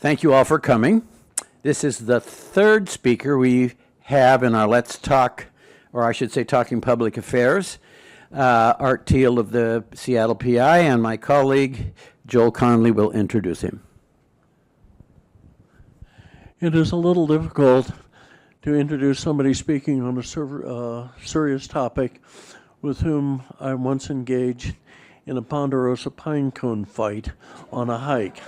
Thank you all for coming. This is the third speaker we have in our Let's Talk, or I should say Talking Public Affairs. Art Thiel of the Seattle PI and my colleague Joel Connelly will introduce him. It is a little difficult to introduce somebody speaking on a serious topic with whom I once engaged in a ponderosa pine cone fight on a hike.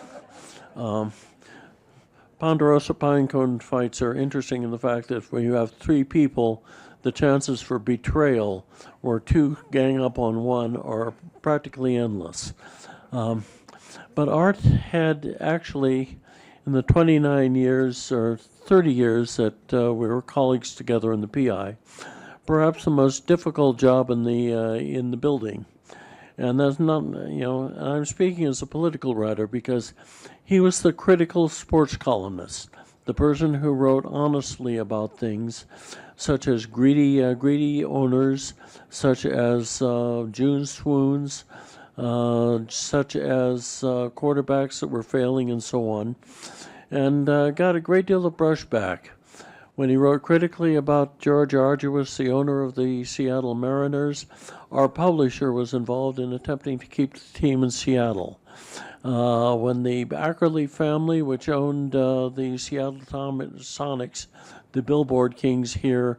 Ponderosa pine cone fights are interesting in the fact that when you have three people, the chances for betrayal or two gang up on one are practically endless. But Art had actually, in the 29 years or 30 years that we were colleagues together in the PI, perhaps the most difficult job in the building. And that's not, I'm speaking as a political writer because he was the critical sports columnist, the person who wrote honestly about things such as greedy owners, such as June swoons, such as quarterbacks that were failing and so on, and got a great deal of brushback. When he wrote critically about George Arduous, the owner of the Seattle Mariners, our publisher was involved in attempting to keep the team in Seattle. When the Ackerly family, which owned the Seattle Sonics, the Billboard Kings here,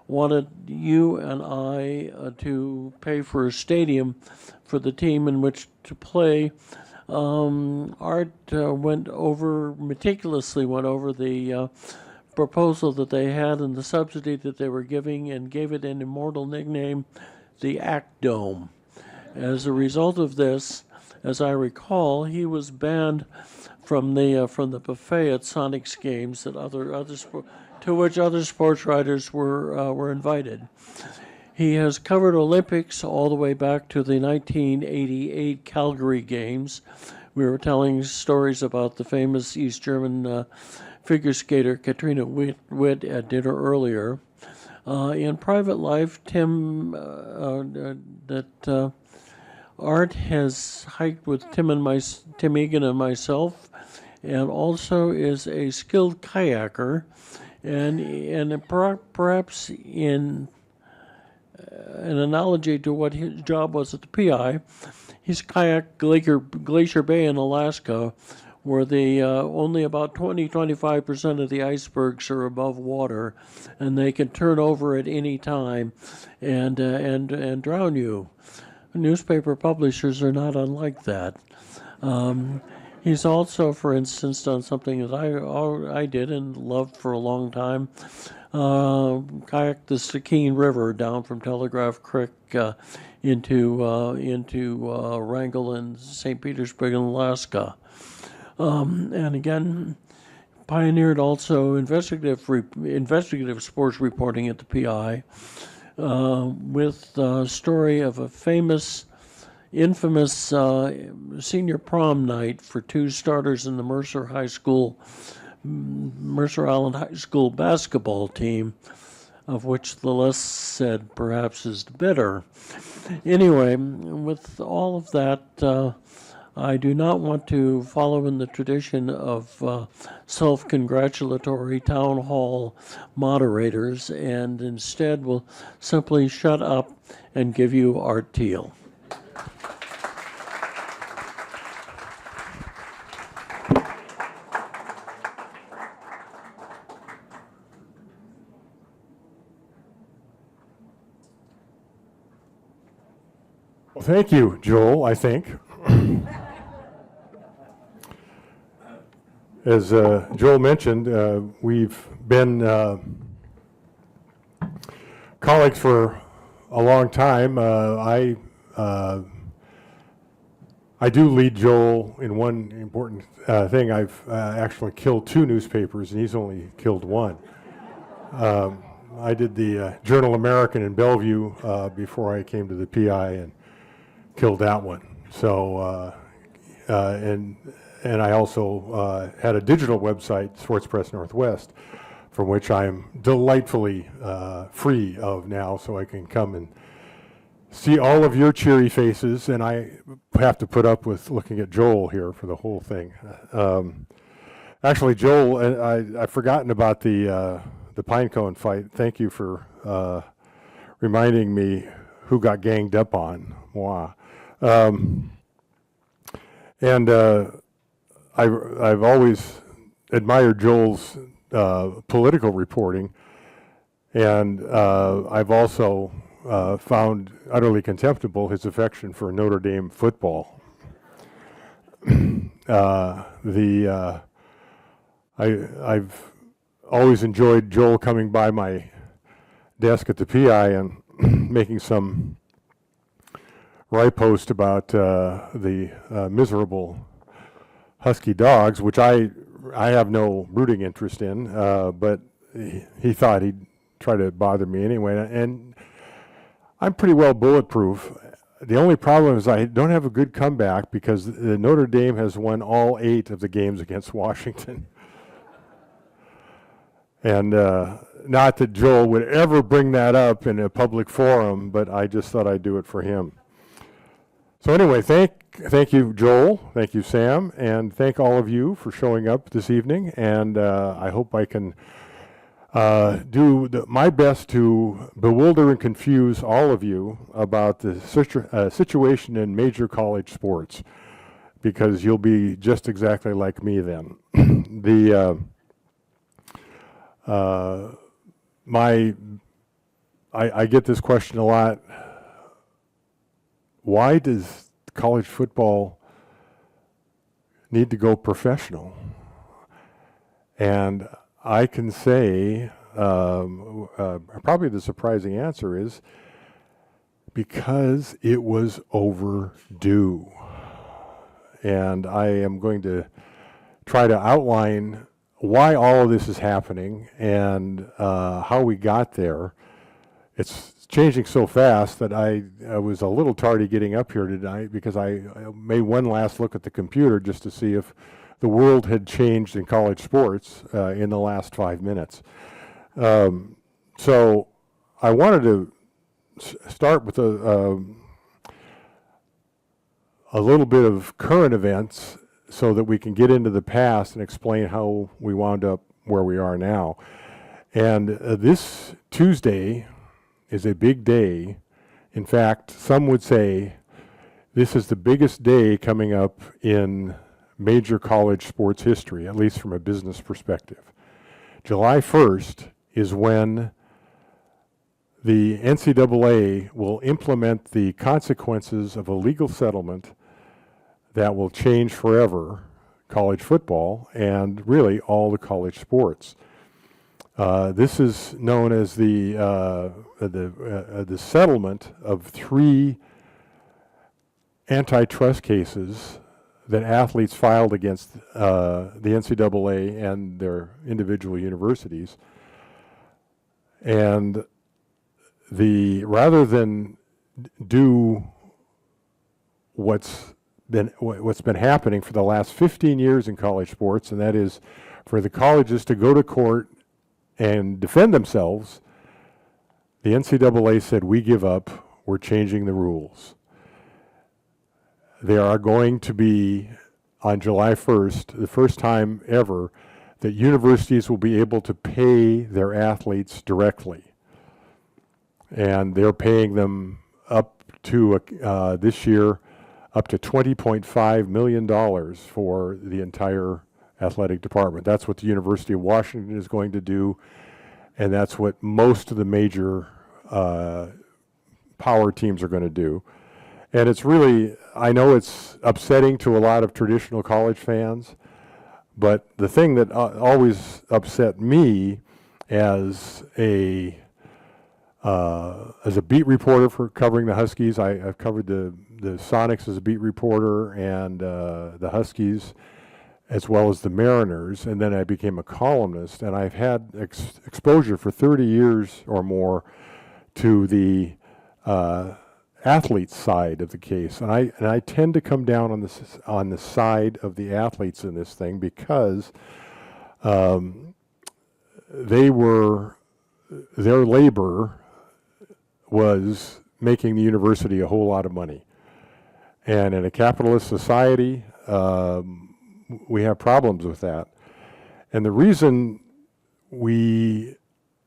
wanted you and I to pay for a stadium for the team in which to play, Art meticulously went over the proposal that they had and the subsidy that they were giving and gave it an immortal nickname, the Act Dome. As a result of this, as I recall, he was banned from the buffet at Sonics games that to which other sports writers were invited. He has covered Olympics all the way back to the 1988 Calgary Games. We were telling stories about the famous East German figure skater Katrina Witt at dinner earlier. In private life, Art has hiked with Tim Egan and myself, and also is a skilled kayaker, and perhaps in an analogy to what his job was at the PI, he's kayaked Glacier Bay in Alaska, where only about 20-25% of the icebergs are above water, and they can turn over at any time and drown you. Newspaper publishers are not unlike that. He's also, for instance, done something that I did and loved for a long time, kayaked the Sakine River down from Telegraph Creek into Wrangell and St. Petersburg in Alaska. And again, pioneered also investigative sports reporting at the PI, with the story of a infamous senior prom night for two starters in the Mercer Island High School basketball team, of which the less said perhaps is the better. Anyway, with all of that, I do not want to follow in the tradition of self-congratulatory town hall moderators, and instead will simply shut up and give you Art Thiel. Well, thank you, Joel, I think. As Joel mentioned, we've been colleagues for a long time. I do lead Joel in one important thing. I've actually killed two newspapers, and he's only killed one. I did the Journal-American in Bellevue before I came to the PI and killed that one. So, and I also had a digital website, SportsPress Northwest, from which I'm delightfully free of now, so I can come and see all of your cheery faces, and I have to put up with looking at Joel here for the whole thing. Actually, Joel, I've forgotten about the pinecone fight. Thank you for reminding me who got ganged up on. Wow. And I've always admired Joel's political reporting, and I've also found utterly contemptible his affection for Notre Dame football. I've always enjoyed Joel coming by my desk at the PI and making some wry post about the miserable Husky dogs, which I have no rooting interest in, but he thought he'd try to bother me anyway, and I'm pretty well bulletproof. The only problem is I don't have a good comeback because Notre Dame has won all 8 of the games against Washington. And not that Joel would ever bring that up in a public forum, but I just thought I'd do it for him. So anyway, thank you, Joel. Thank you, Sam. And thank all of you for showing up this evening. And I hope I can do my best to bewilder and confuse all of you about the situation in major college sports, because you'll be just exactly like me then. I get this question a lot. Why does college football need to go professional? And I can say, probably the surprising answer is because it was overdue. And I am going to try to outline why all of this is happening and how we got there. It's changing so fast that I was a little tardy getting up here tonight because I made one last look at the computer just to see if the world had changed in college sports in the last 5 minutes. So I wanted to start with a little bit of current events so that we can get into the past and explain how we wound up where we are now. And this Tuesday is a big day. In fact, some would say this is the biggest day coming up in major college sports history, at least from a business perspective. July 1st is when the NCAA will implement the consequences of a legal settlement that will change forever college football and really all the college sports. This is known as the settlement of 3 antitrust cases that athletes filed against the NCAA and their individual universities. And rather than do what's been happening for the last 15 years in college sports, and that is for the colleges to go to court and defend themselves, the NCAA said, we give up, we're changing the rules. There are going to be, on July 1st, the first time ever, that universities will be able to pay their athletes directly. And they're paying them up to, this year, up to $20.5 million for the entire athletic department. That's what the University of Washington is going to do, and that's what most of the major power teams are going to do. And it's really, I know it's upsetting to a lot of traditional college fans, but the thing that always upset me as a beat reporter for covering the Huskies, I've covered the Sonics as a beat reporter and the Huskies, as well as the Mariners, and then I became a columnist, and I've had exposure for 30 years or more to the athletes side of the case, and I tend to come down on the side of the athletes in this thing because their labor was making the university a whole lot of money, and in a capitalist society, we have problems with that. And the reason we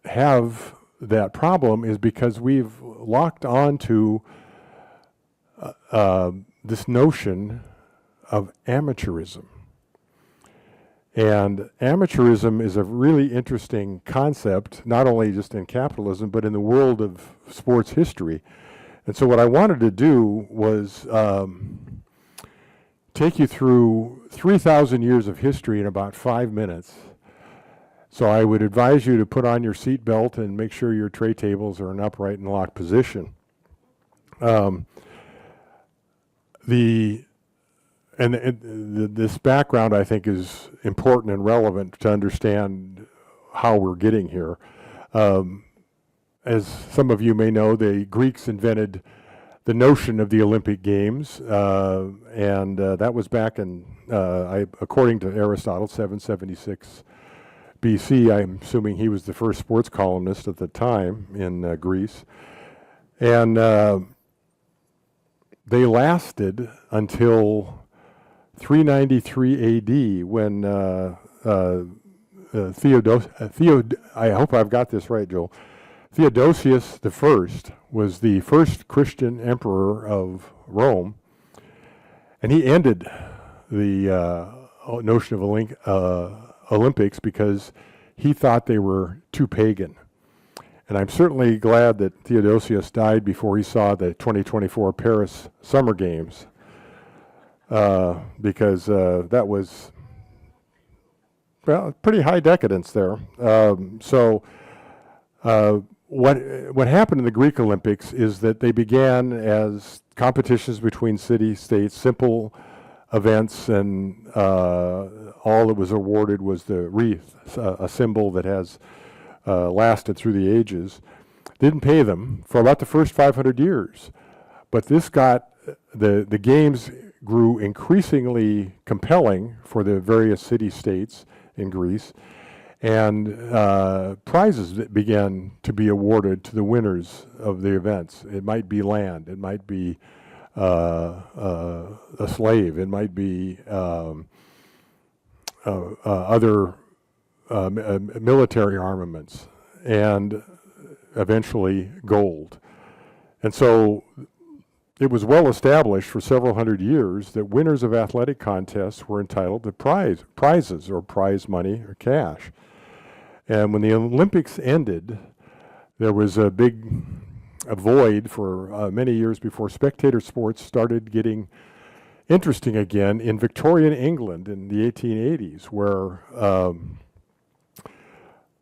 have that problem is because we've locked on to this notion of amateurism. And amateurism is a really interesting concept, not only just in capitalism, but in the world of sports history. And so what I wanted to do was take you through 3,000 years of history in about 5 minutes. So I would advise you to put on your seat belt and make sure your tray tables are in upright and locked position. This background, I think, is important and relevant to understand how we're getting here. As some of you may know, the Greeks invented the notion of the Olympic Games, and that was back in, according to Aristotle, 776 BC. I'm assuming he was the first sports columnist at the time in Greece. And they lasted until 393 AD when I hope I've got this right, Joel. Theodosius I was the first Christian emperor of Rome, and he ended the notion of Olympics because he thought they were too pagan. And I'm certainly glad that Theodosius died before he saw the 2024 Paris Summer Games, because that was, well, pretty high decadence there. What happened in the Greek Olympics is that they began as competitions between city-states, simple events, and all that was awarded was the wreath, a symbol that has lasted through the ages. Didn't pay them for about the first 500 years. But this got, the games grew increasingly compelling for the various city-states in Greece, and prizes that began to be awarded to the winners of the events. It might be land, it might be a slave, it might be other military armaments, and eventually gold. And so it was well established for several hundred years that winners of athletic contests were entitled to prizes or prize money or cash. And when the Olympics ended, there was a void for many years before spectator sports started getting interesting again in Victorian England in the 1880s, where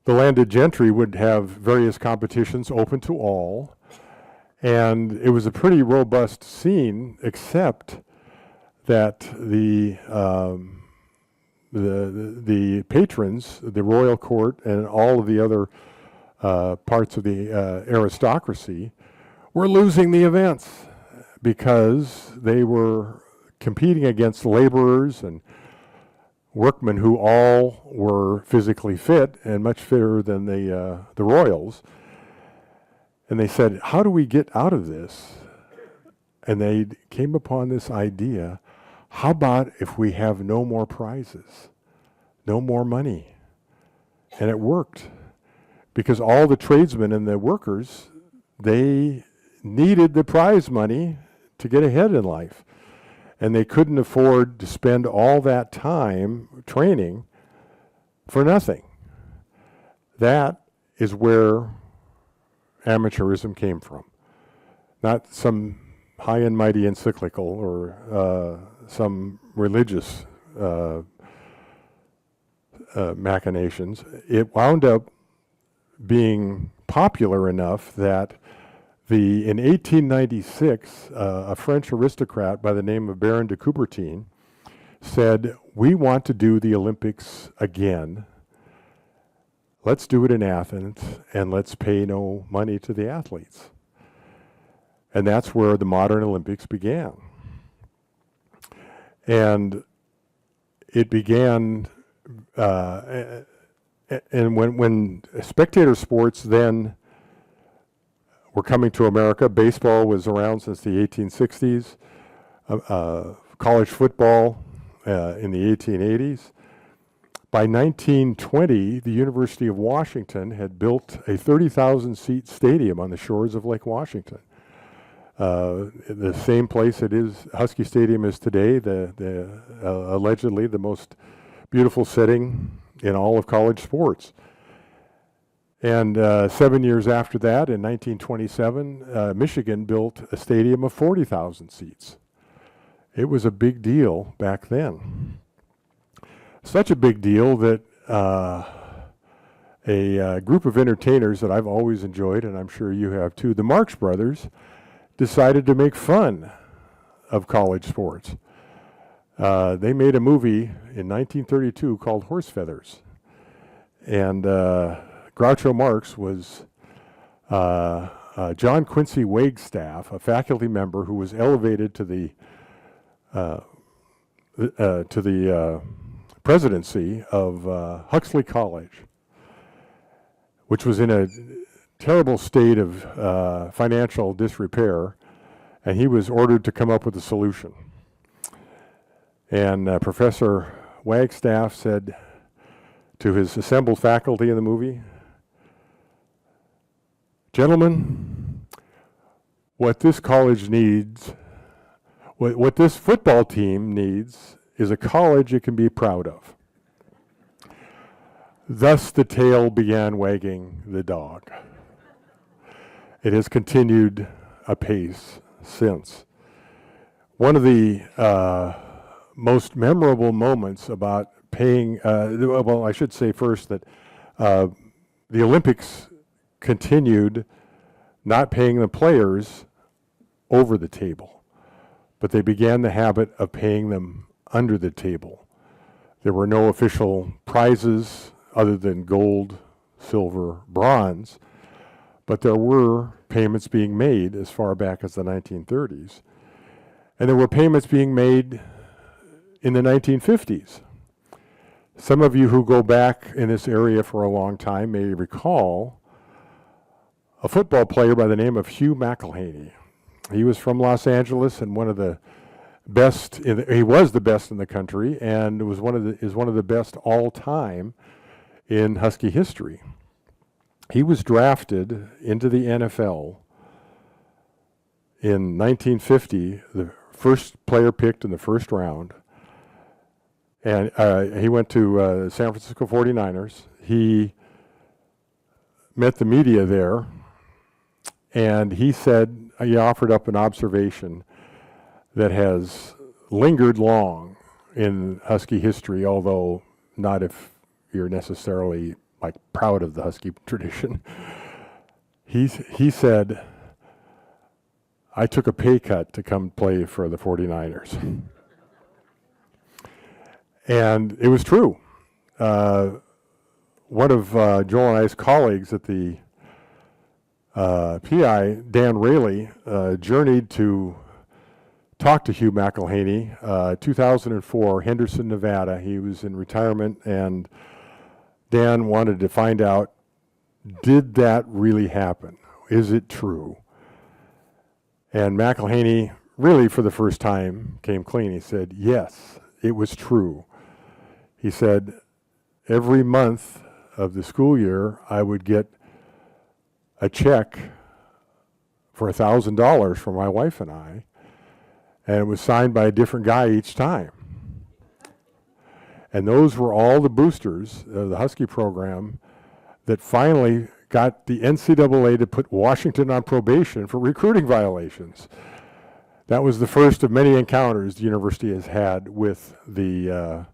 the landed gentry would have various competitions open to all, and it was a pretty robust scene, except that the patrons, the royal court, and all of the other parts of the aristocracy were losing the events because they were competing against laborers and workmen who all were physically fit and much fitter than the royals. And they said, how do we get out of this? And they came upon this idea, how about if we have no more prizes, no more money? And it worked, because all the tradesmen and the workers, they needed the prize money to get ahead in life. And they couldn't afford to spend all that time training for nothing. That is where amateurism came from. Not some high and mighty encyclical or some religious machinations. It wound up being popular enough that in 1896, a French aristocrat by the name of Baron de Coubertin said, we want to do the Olympics again. Let's do it in Athens, and let's pay no money to the athletes. And that's where the modern Olympics began. And it began, and when spectator sports then were coming to America, baseball was around since the 1860s, college football in the 1880s. By 1920, the University of Washington had built a 30,000-seat stadium on the shores of Lake Washington. The same place it is, Husky Stadium is today, allegedly the most beautiful setting in all of college sports. And 7 years after that, in 1927, Michigan built a stadium of 40,000 seats. It was a big deal back then. Such a big deal that a group of entertainers that I've always enjoyed, and I'm sure you have too, the Marx Brothers, decided to make fun of college sports. They made a movie in 1932 called Horse Feathers. And Groucho Marx was John Quincy Wagstaff, a faculty member who was elevated to the presidency of Huxley College, which was in a terrible state of financial disrepair, and he was ordered to come up with a solution. And Professor Wagstaff said to his assembled faculty in the movie, "Gentlemen, what this college needs, what this football team needs is a college it can be proud of." Thus the tail began wagging the dog. It has continued apace since. One of the most memorable moments about paying, well, I should say first that the Olympics continued not paying the players over the table, but they began the habit of paying them under the table. There were no official prizes other than gold, silver, bronze, but there were payments being made as far back as the 1930s. And there were payments being made in the 1950s. Some of you who go back in this area for a long time may recall a football player by the name of Hugh McElhaney. He was from Los Angeles and one of the best, he was the best in the country and is one of the best all time in Husky history. He was drafted into the NFL in 1950, the first player picked in the first round. And he went to San Francisco 49ers. He met the media there, and he said, he offered up an observation that has lingered long in Husky history, although not if you're necessarily like proud of the Husky tradition. He said, "I took a pay cut to come play for the 49ers." And it was true. One of Joel and I's colleagues at the PI, Dan Rayleigh, journeyed to talk to Hugh McElhaney, 2004, Henderson, Nevada. He was in retirement, and Dan wanted to find out, did that really happen? Is it true? And McElhaney, really for the first time, came clean. He said, yes, it was true. He said, every month of the school year, I would get a check for $1,000 for my wife and I, and it was signed by a different guy each time. And those were all the boosters of the Husky program that finally got the NCAA to put Washington on probation for recruiting violations. That was the first of many encounters the university has had with the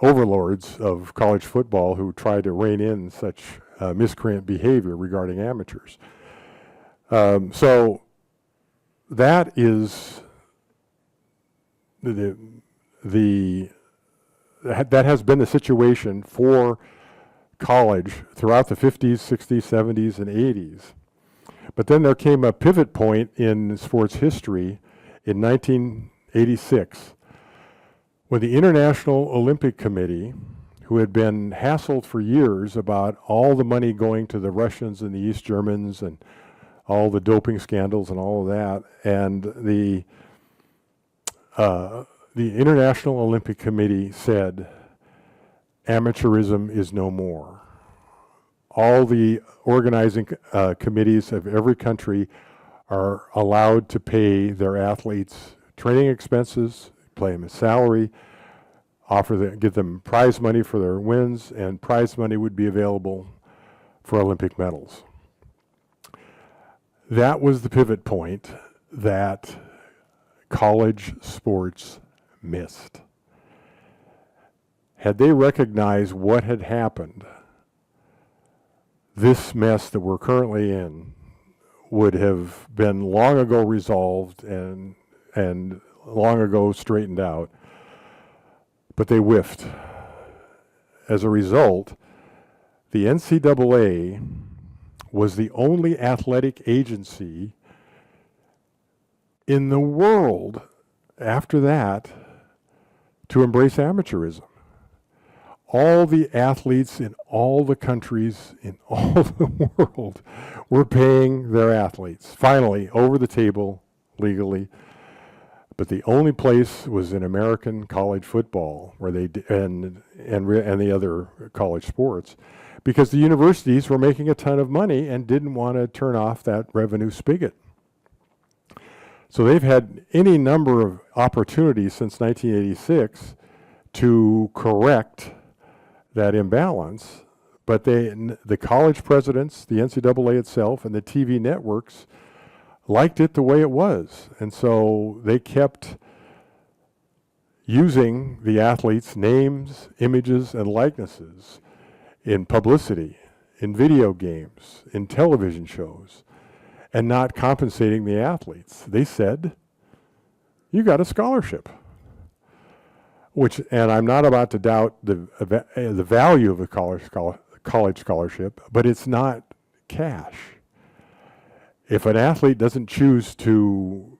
overlords of college football who tried to rein in such miscreant behavior regarding amateurs. So that is that has been the situation for college throughout the 50s, 60s, 70s, and 80s. But then there came a pivot point in sports history in 1986 when the International Olympic Committee, who had been hassled for years about all the money going to the Russians and the East Germans and all the doping scandals and all of that, and the International Olympic Committee said, amateurism is no more. All the organizing committees of every country are allowed to pay their athletes training expenses, pay them a salary, give them prize money for their wins, and prize money would be available for Olympic medals. That was the pivot point that college sports missed. Had they recognized what had happened, this mess that we're currently in would have been long ago resolved and long ago straightened out, but they whiffed. As a result, the NCAA was the only athletic agency in the world after that to embrace amateurism. All the athletes in all the countries in all the world were paying their athletes, finally, over the table, legally. But the only place was in American college football, where and the other college sports, because the universities were making a ton of money and didn't want to turn off that revenue spigot. So they've had any number of opportunities since 1986 to correct that imbalance, but the college presidents, the NCAA itself, and the TV networks liked it the way it was. And so they kept using the athletes' names, images, and likenesses in publicity, in video games, in television shows, and not compensating the athletes. They said, you got a scholarship. And I'm not about to doubt the value of a college scholarship, but it's not cash. If an athlete doesn't choose to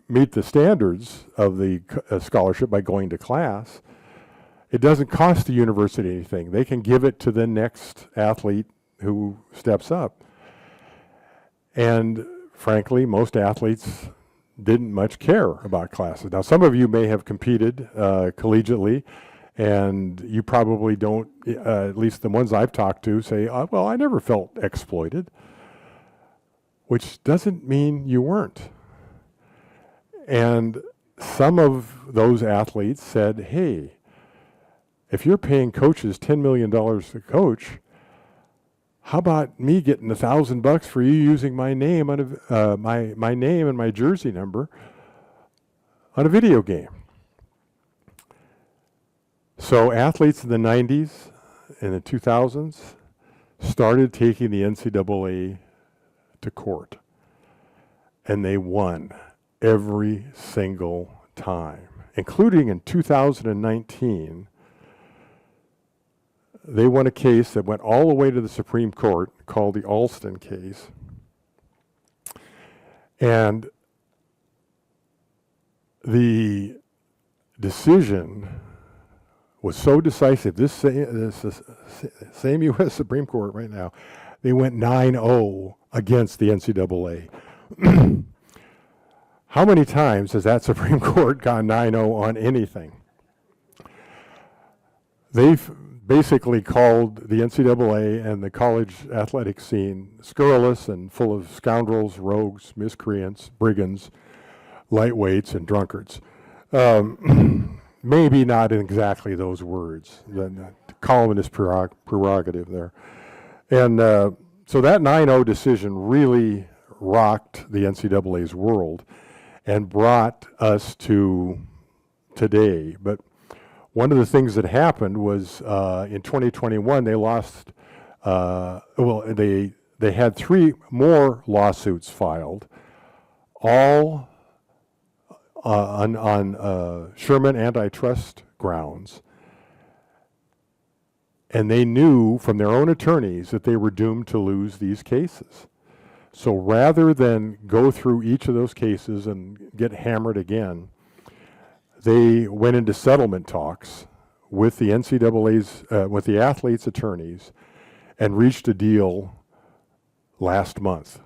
meet the standards of the scholarship by going to class, it doesn't cost the university anything. They can give it to the next athlete who steps up. And frankly, most athletes didn't much care about classes. Now, some of you may have competed collegiately, and you probably don't, at least the ones I've talked to, say, well, I never felt exploited, which doesn't mean you weren't. And some of those athletes said, hey, if you're paying coaches $10 million to coach, how about me getting $1,000 for you using my name on my name and my jersey number on a video game? So athletes in the 90s and the 2000s started taking the NCAA to court, and they won every single time, including in 2019. They won a case that went all the way to the Supreme Court called the Alston case. And the decision was so decisive. This same U.S. Supreme Court right now, they went 9-0 against the NCAA. How many times has that Supreme Court gone 9-0 on anything? They've basically called the NCAA and the college athletic scene scurrilous and full of scoundrels, rogues, miscreants, brigands, lightweights, and drunkards. Maybe not exactly those words. The columnist prerogative there. And so that 9-0 decision really rocked the NCAA's world and brought us to today. But one of the things that happened was in 2021 they lost, they had 3 more lawsuits filed, all on Sherman antitrust grounds. And they knew from their own attorneys that they were doomed to lose these cases. So rather than go through each of those cases and get hammered again, they went into settlement talks with the NCAA's, with the athletes' attorneys, and reached a deal last month.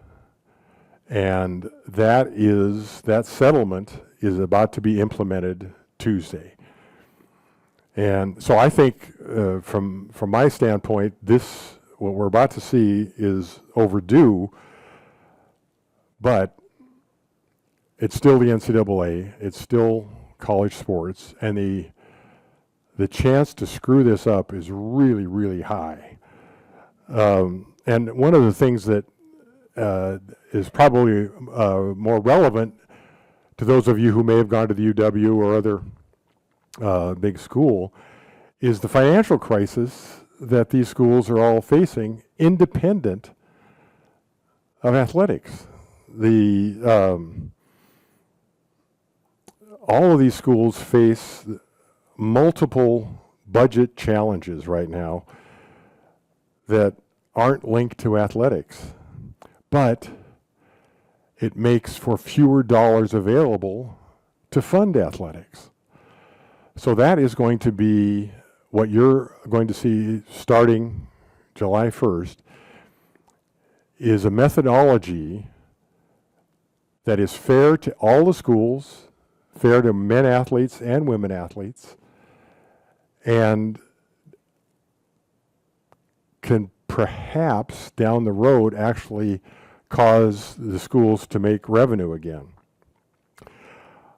And that settlement is about to be implemented Tuesday. And so I think, from my standpoint, what we're about to see is overdue, but it's still the NCAA, it's still college sports, and the chance to screw this up is really, really high. And one of the things that is probably more relevant to those of you who may have gone to the UW or other big school is the financial crisis that these schools are all facing, independent of athletics. All of these schools face multiple budget challenges right now that aren't linked to athletics, but it makes for fewer dollars available to fund athletics. So that is going to be what you're going to see starting July 1st, is a methodology that is fair to all the schools, fair to men athletes and women athletes, and can perhaps down the road actually cause the schools to make revenue again.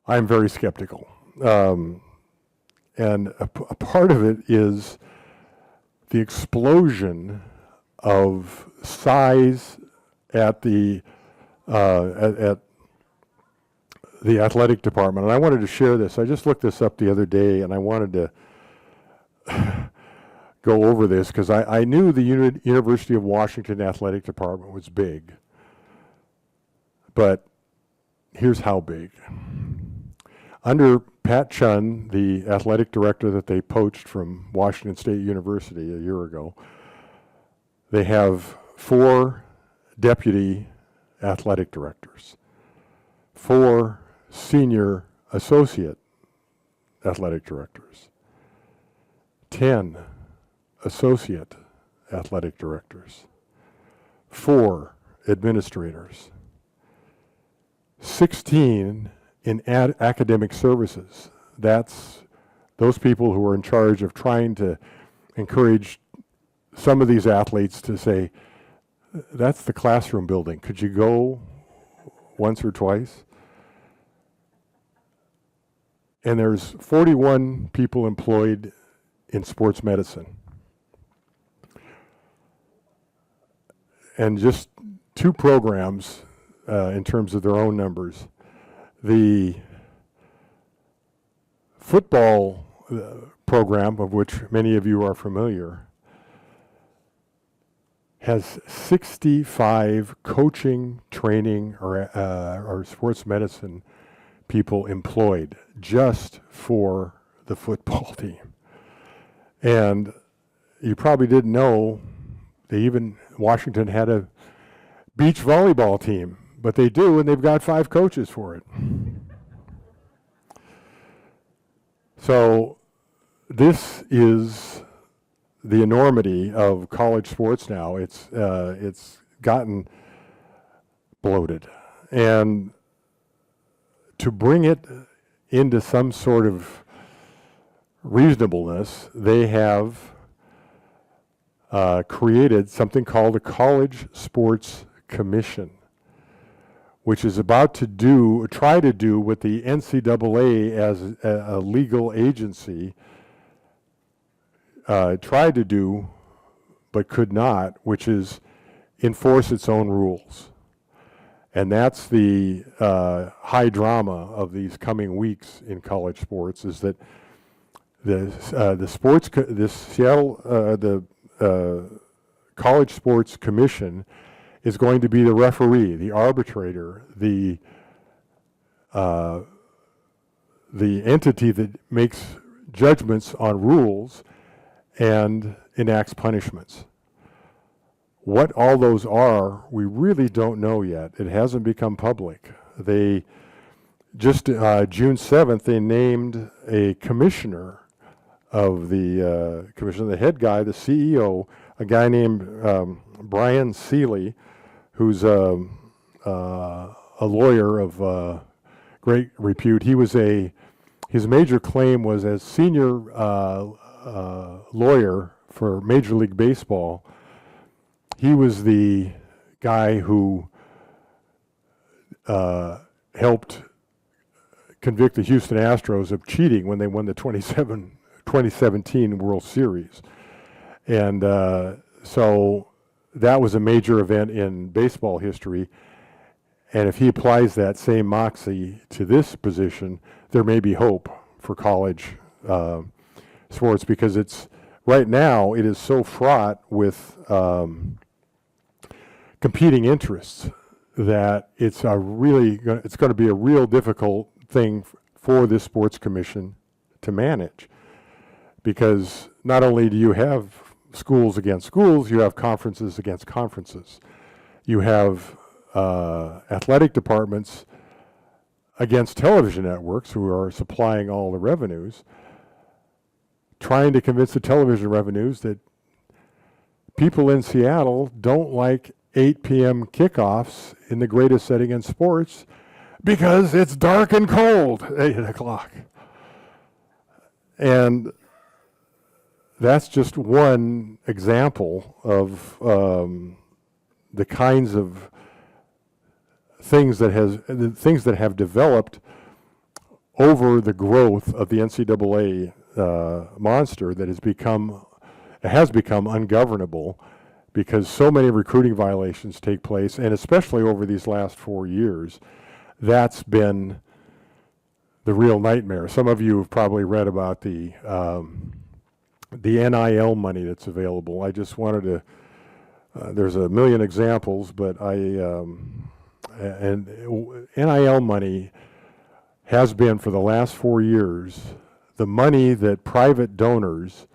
I'm very skeptical. And a part of it is the explosion of size at the athletic department. And I wanted to share this. I just looked this up the other day, and I wanted to go over this because I knew the University of Washington athletic department was big. But here's how big. Under Pat Chun, the athletic director that they poached from Washington State University a year ago, they have 4 deputy athletic directors, 4 senior associate athletic directors, 10 associate athletic directors, 4 administrators, 16 in academic services. That's those people who are in charge of trying to encourage some of these athletes to say, that's the classroom building. Could you go once or twice? And there's 41 people employed in sports medicine. And just 2 programs in terms of their own numbers. The football program, of which many of you are familiar, has 65 coaching, training, or sports medicine people employed just for the football team. And you probably didn't know, Washington had a beach volleyball team, but they do, and they've got 5 coaches for it. So this is the enormity of college sports now. It's gotten bloated. And to bring it into some sort of reasonableness, they have created something called a College Sports Commission, which is about to try to do what the NCAA as a legal agency tried to do but could not, which is enforce its own rules. And that's the high drama of these coming weeks in college sports, is that the College Sports Commission is going to be the referee, the arbitrator, the entity that makes judgments on rules and enacts punishments. What all those are, we really don't know yet. It hasn't become public. They just June 7th, they named a commissioner of the commission, the head guy, the CEO, a guy named Brian Seeley, who's a lawyer of great repute. He his major claim was as senior lawyer for Major League Baseball, he was the guy who helped convict the Houston Astros of cheating when they won the 2017 World Series. And so that was a major event in baseball history. And if he applies that same moxie to this position, there may be hope for college sports, because it's right now it is so fraught with competing interests that it's going to be a real difficult thing for this sports commission to manage, because not only do you have schools against schools, you have conferences against conferences. You have athletic departments against television networks who are supplying all the revenues, trying to convince the television revenues that people in Seattle don't like 8 p.m. kickoffs in the greatest setting in sports because it's dark and cold at 8 o'clock. And that's just one example of the kinds of things that have developed over the growth of the NCAA monster that has become ungovernable, because so many recruiting violations take place, and especially over these last 4 years, that's been the real nightmare. Some of you have probably read about the NIL money that's available. I just wanted to. There's a million examples, but and NIL money has been, for the last 4 years, the money that private donors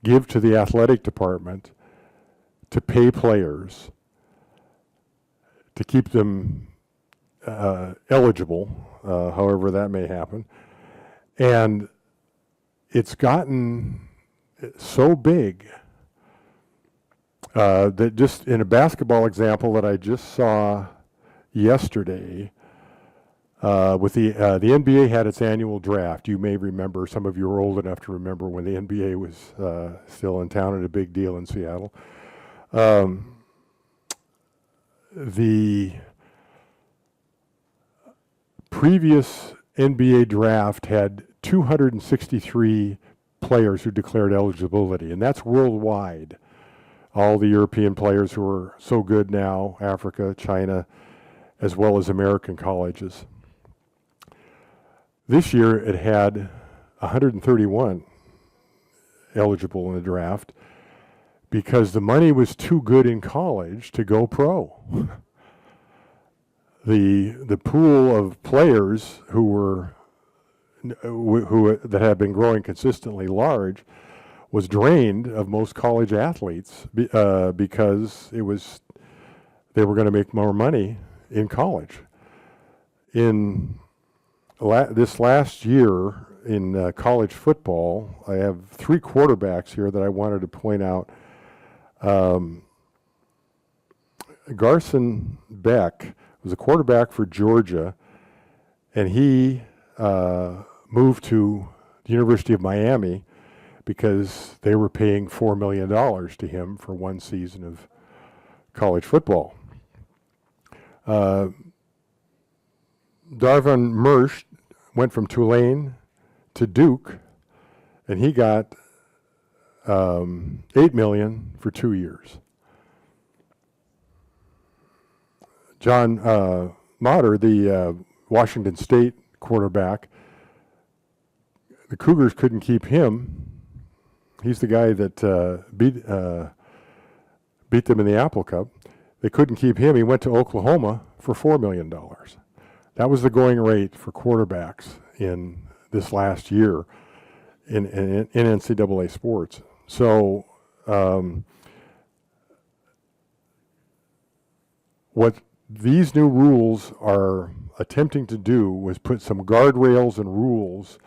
give to the athletic department to pay players, to keep them eligible, however that may happen. And it's gotten so big that, just in a basketball example that I just saw yesterday, with the NBA had its annual draft. You may remember, some of you are old enough to remember when the NBA was still in town and a big deal in Seattle. The previous NBA draft had 263 players who declared eligibility, and that's worldwide. All the European players who are so good now, Africa, China, as well as American colleges. This year it had 131 eligible in the draft, because the money was too good in college to go pro. The pool of players who that had been growing consistently large was drained of most college athletes because they were going to make more money in college. In this last year in college football, I have 3 quarterbacks here that I wanted to point out. Garson Beck was a quarterback for Georgia, and he moved to the University of Miami because they were paying $4 million to him for one season of college football. Darvin Mersch went from Tulane to Duke, and he got $8 million for 2 years. John Motter, the Washington State quarterback, the Cougars couldn't keep him. He's the guy that beat them in the Apple Cup. They couldn't keep him. He went to Oklahoma for $4 million. That was the going rate for quarterbacks in this last year in NCAA sports. So what these new rules are attempting to do was put some guardrails and rules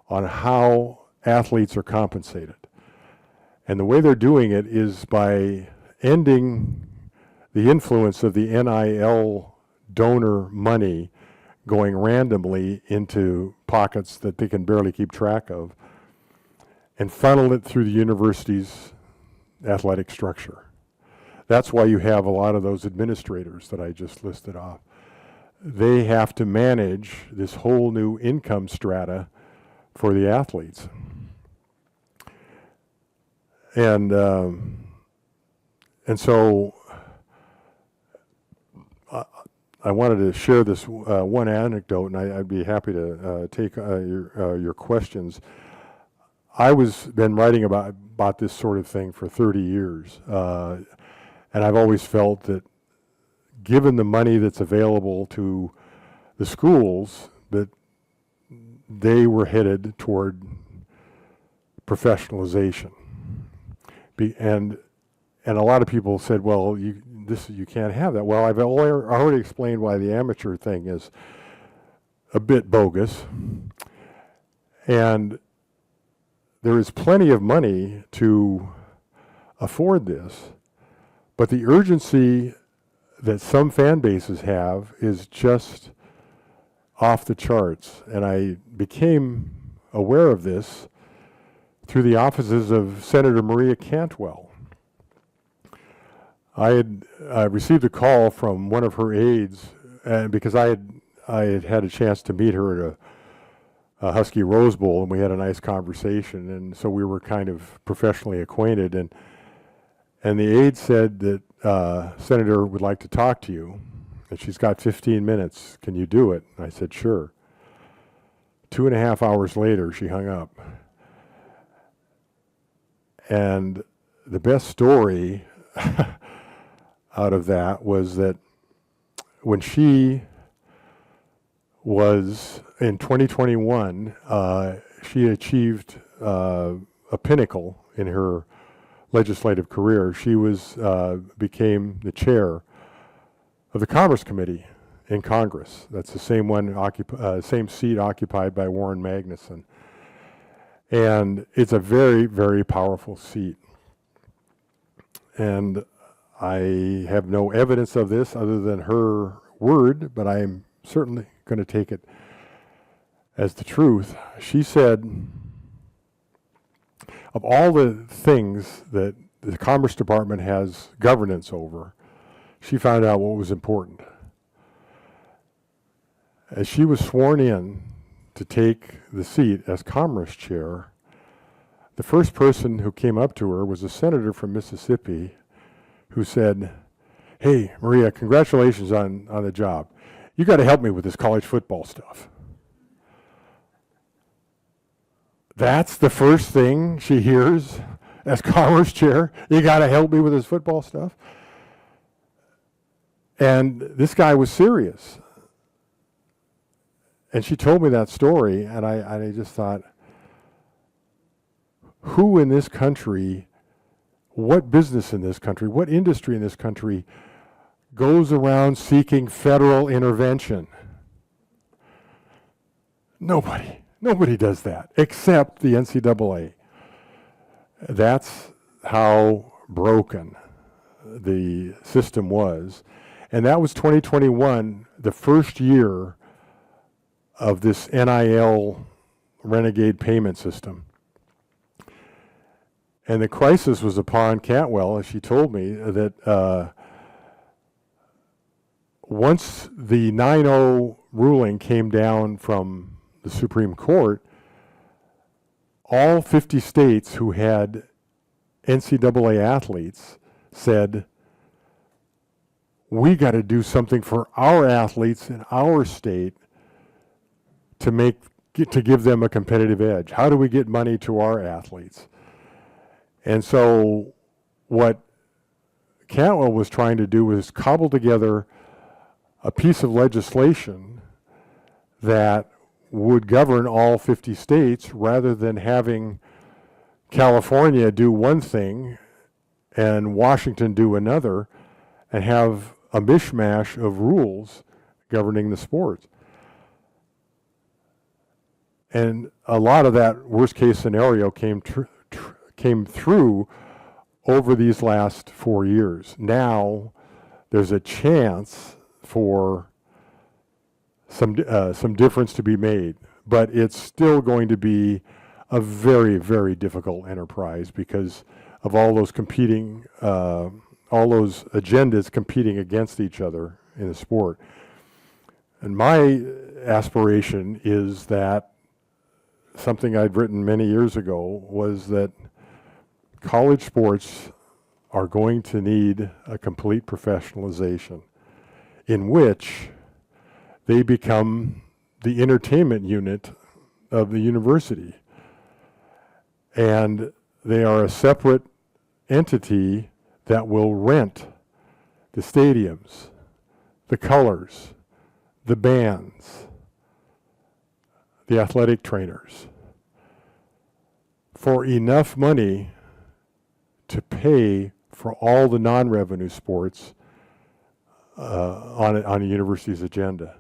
on how athletes are compensated. And the way they're doing it is by ending the influence of the NIL donor money going randomly into pockets that they can barely keep track of, and funnel it through the university's athletic structure. That's why you have a lot of those administrators that I just listed off. They have to manage this whole new income strata for the athletes. And so I wanted to share this one anecdote, and I'd be happy to take your questions. I was been writing about this sort of thing for 30 years, and I've always felt that given the money that's available to the schools, that they were headed toward professionalization. And a lot of people said, well, you can't have that. Well, I've already explained why the amateur thing is a bit bogus. And there is plenty of money to afford this, but the urgency that some fan bases have is just off the charts. And I became aware of this through the offices of Senator Maria Cantwell. I had received a call from one of her aides, and because I had a chance to meet her at a Husky Rose Bowl, and we had a nice conversation, and so we were kind of professionally acquainted. And the aide said that Senator would like to talk to you, and she's got 15 minutes. Can you do it? And I said, sure. 2.5 hours later, she hung up. And the best story out of that was that when she was in 2021, she achieved a pinnacle in her legislative career. She became the chair of the Commerce Committee in Congress. That's the same same seat occupied by Warren Magnuson. And it's a very, very powerful seat. And I have no evidence of this other than her word, but I am certainly going to take it as the truth. She said, of all the things that the Commerce Department has governance over, she found out what was important. As she was sworn in to take the seat as Commerce Chair, the first person who came up to her was a senator from Mississippi who said, hey, Maria, congratulations on the job. You got to help me with this college football stuff. That's the first thing she hears as Commerce Chair. You got to help me with this football stuff. And this guy was serious. And she told me that story, and I just thought, who in this country, what business in this country, what industry in this country goes around seeking federal intervention? Nobody. Nobody does that, except the NCAA. That's how broken the system was. And that was 2021, the first year of this NIL renegade payment system. And the crisis was upon Cantwell, as she told me, that once the 9-0 ruling came down from the Supreme Court, all 50 states who had NCAA athletes said, we got to do something for our athletes in our state to give them a competitive edge. How do we get money to our athletes? And so what Cantwell was trying to do was cobble together a piece of legislation that would govern all 50 states rather than having California do one thing and Washington do another and have a mishmash of rules governing the sports. And a lot of that worst case scenario came through over these last 4 years. Now there's a chance for some difference to be made, but it's still going to be a very, very difficult enterprise because of all those competing, all those agendas competing against each other in the sport. And my aspiration is that something I'd written many years ago was that college sports are going to need a complete professionalization in which they become the entertainment unit of the university. And they are a separate entity that will rent the stadiums, the colors, the bands, the athletic trainers, for enough money to pay for all the non-revenue sports on a university's agenda.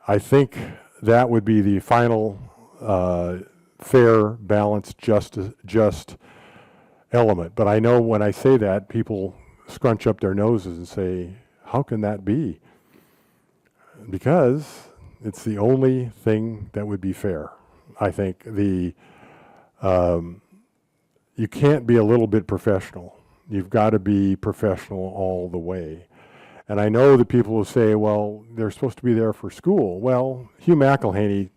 I think that would be the final fair, balanced, just element. But I know when I say that, people scrunch up their noses and say, how can that be? Because it's the only thing that would be fair. I think you can't be a little bit professional. You've got to be professional all the way. And I know that people will say, well, they're supposed to be there for school. Well, Hugh McElhaney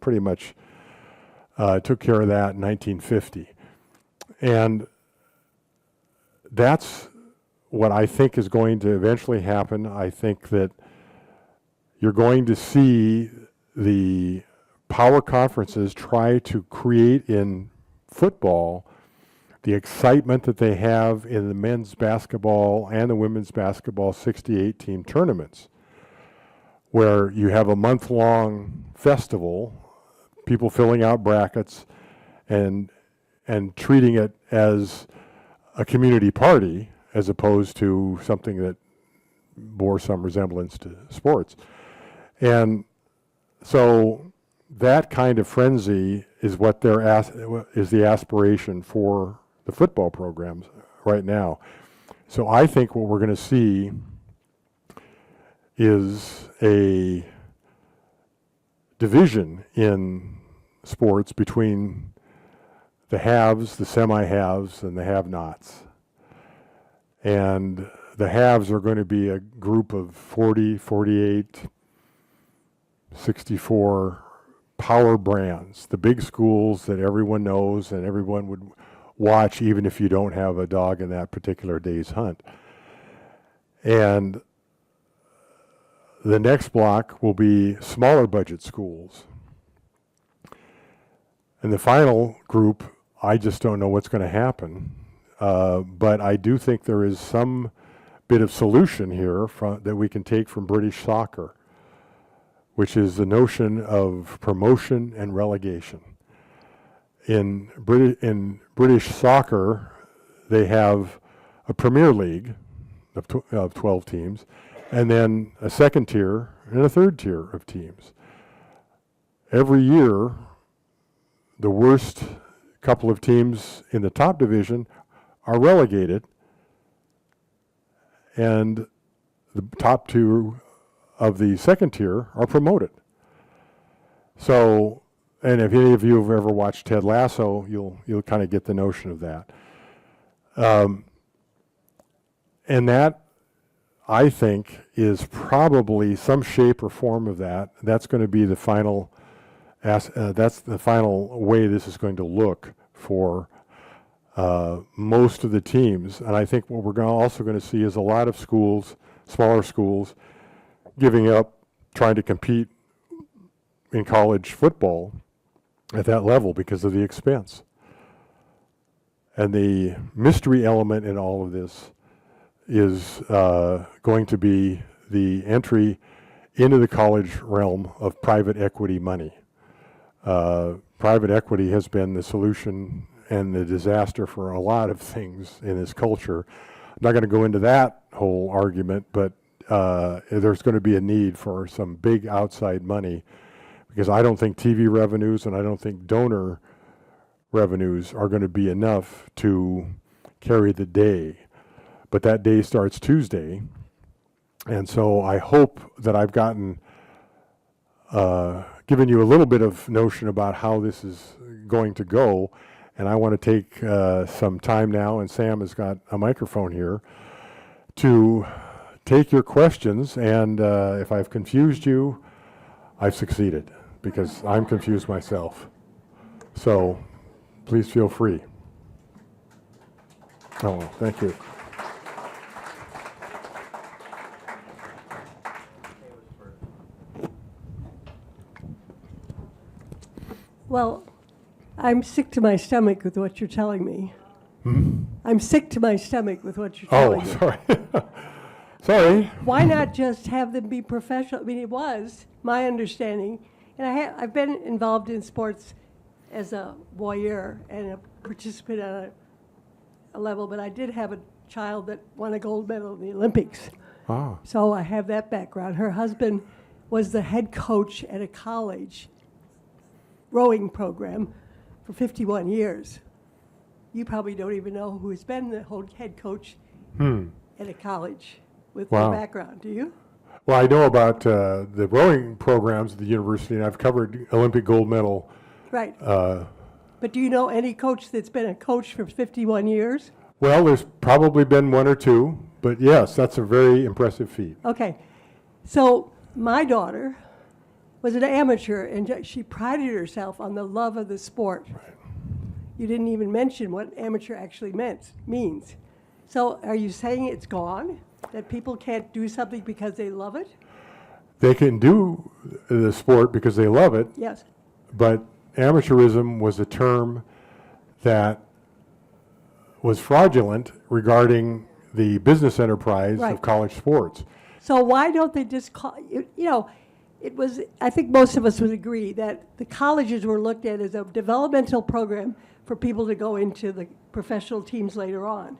pretty much took care of that in 1950. And that's what I think is going to eventually happen. I think that you're going to see the power conferences try to create in football the excitement that they have in the men's basketball and the women's basketball 68-team tournaments, where you have a month-long festival, people filling out brackets and treating it as a community party as opposed to something that bore some resemblance to sports. And so that kind of frenzy is what is the aspiration for the football programs right now. So I think what we're going to see is a division in sports between the haves, the semi-haves, and the have-nots. And the haves are going to be a group of 40, 48, 64 power brands, the big schools that everyone knows and everyone would watch even if you don't have a dog in that particular day's hunt. And the next block will be smaller budget schools. And the final group, I just don't know what's going to happen. But I do think there is some bit of solution here that we can take from British soccer, which is the notion of promotion and relegation. In British soccer, they have a Premier League of 12 teams, and then a second tier and a third tier of teams. Every year, the worst couple of teams in the top division are relegated, and the top two of the second tier are promoted. So, and if any of you have ever watched Ted Lasso, you'll kind of get the notion of that. And that, I think, is probably some shape or form of that. That's going to be the final. That's the final way this is going to look for most of the teams. And I think what we're also going to see is a lot of schools, smaller schools, giving up trying to compete in college football at that level because of the expense. And the mystery element in all of this is going to be the entry into the college realm of private equity money. Private equity has been the solution and the disaster for a lot of things in this culture. I'm not going to go into that whole argument, but there's going to be a need for some big outside money, because I don't think TV revenues and I don't think donor revenues are going to be enough to carry the day. But that day starts Tuesday, and so I hope that I've gotten given you a little bit of notion about how this is going to go, and I want to take some time now, and Sam has got a microphone here, to take your questions, and if I've confused you, I've succeeded, because I'm confused myself. So please feel free. Oh, thank you. Well, I'm sick to my stomach with what you're telling me. I'm sick to my stomach with what you're telling me. Sorry. Sorry. Why not just have them be professional? I mean, it was my understanding, and I've been involved in sports as a voyeur and a participant at a level, but I did have a child that won a gold medal in the Olympics. Ah. So I have that background. Her husband was the head coach at a college rowing program for 51 years. You probably don't even know who has been the whole head coach at a college with Wow. the background, do you? Well, I know about the rowing programs at the university, and I've covered Olympic gold medal. Right. But do you know any coach that's been a coach for 51 years? Well, there's probably been one or two, but yes, that's a very impressive feat. Okay. So my daughter was an amateur, and she prided herself on the love of the sport. Right. You didn't even mention what amateur actually means. So are you saying it's gone? That people can't do something because they love it? They can do the sport because they love it, Yes. but amateurism was a term that was fraudulent regarding the business enterprise Right. of college sports. So why don't they just call, it was, I think most of us would agree that the colleges were looked at as a developmental program for people to go into the professional teams later on.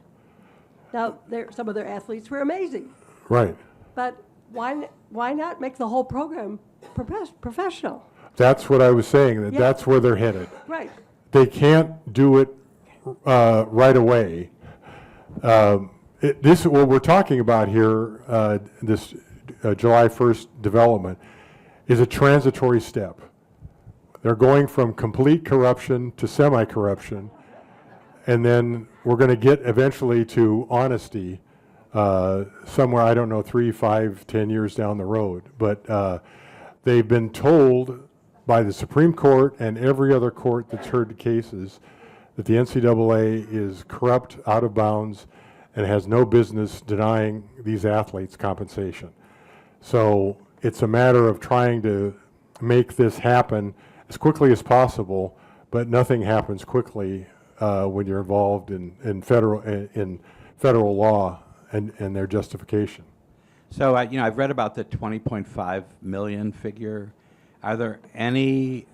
Now, some of their athletes were amazing, Right. but why not make the whole program professional? That's what I was saying, that Yeah. that's where they're headed. Right. They can't do it right away. What we're talking about here, this July 1st development, is a transitory step. They're going from complete corruption to semi-corruption, and then we're going to get eventually to honesty somewhere, I don't know, 3, 5, 10 years down the road. But they've been told by the Supreme Court and every other court that's heard the cases that the NCAA is corrupt, out of bounds, and has no business denying these athletes compensation. So it's a matter of trying to make this happen as quickly as possible, but nothing happens quickly when you're involved in federal law and their justification. So, I've read about the 20.5 million figure. Are there any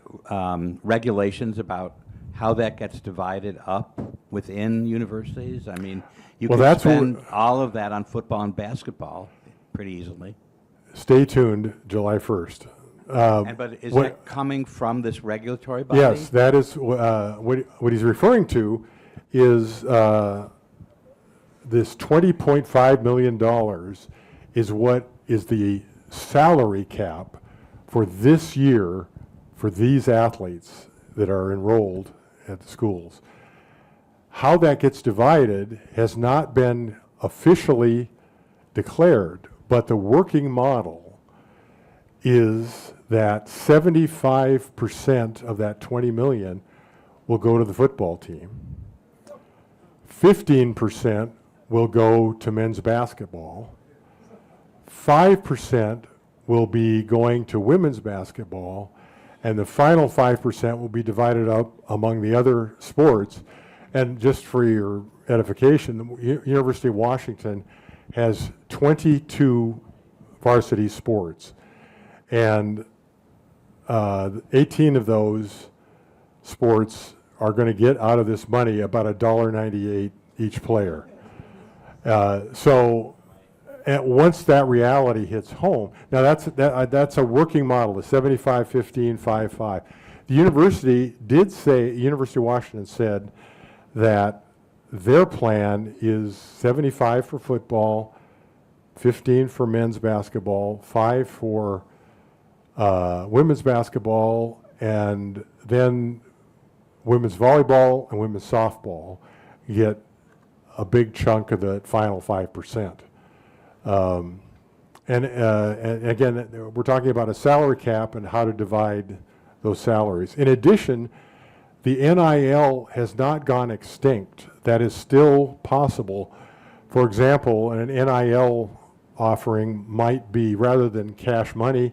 regulations about how that gets divided up within universities? I mean, you Well, could that's what spend all of that on football and basketball pretty easily. Stay tuned, July 1st. But is that coming from this regulatory body? Yes, that is what he's referring to is this $20.5 million is what is the salary cap for this year for these athletes that are enrolled at the schools. How that gets divided has not been officially declared, but the working model is that 75% of that 20 million will go to the football team. 15% will go to men's basketball. 5% will be going to women's basketball, and the final 5% will be divided up among the other sports. And just for your edification, the University of Washington has 22 varsity sports, and 18 of those sports are going to get out of this money about $1.98 each player. Once that reality hits home, now that's a working model, the 75, 15, 5, 5. The university did say, University of Washington said that their plan is 75 for football, 15 for men's basketball, 5 for women's basketball, and then women's volleyball and women's softball get a big chunk of the final 5%. And again, we're talking about a salary cap and how to divide those salaries. In addition, the NIL has not gone extinct. That is still possible. For example, an NIL offering might be, rather than cash money,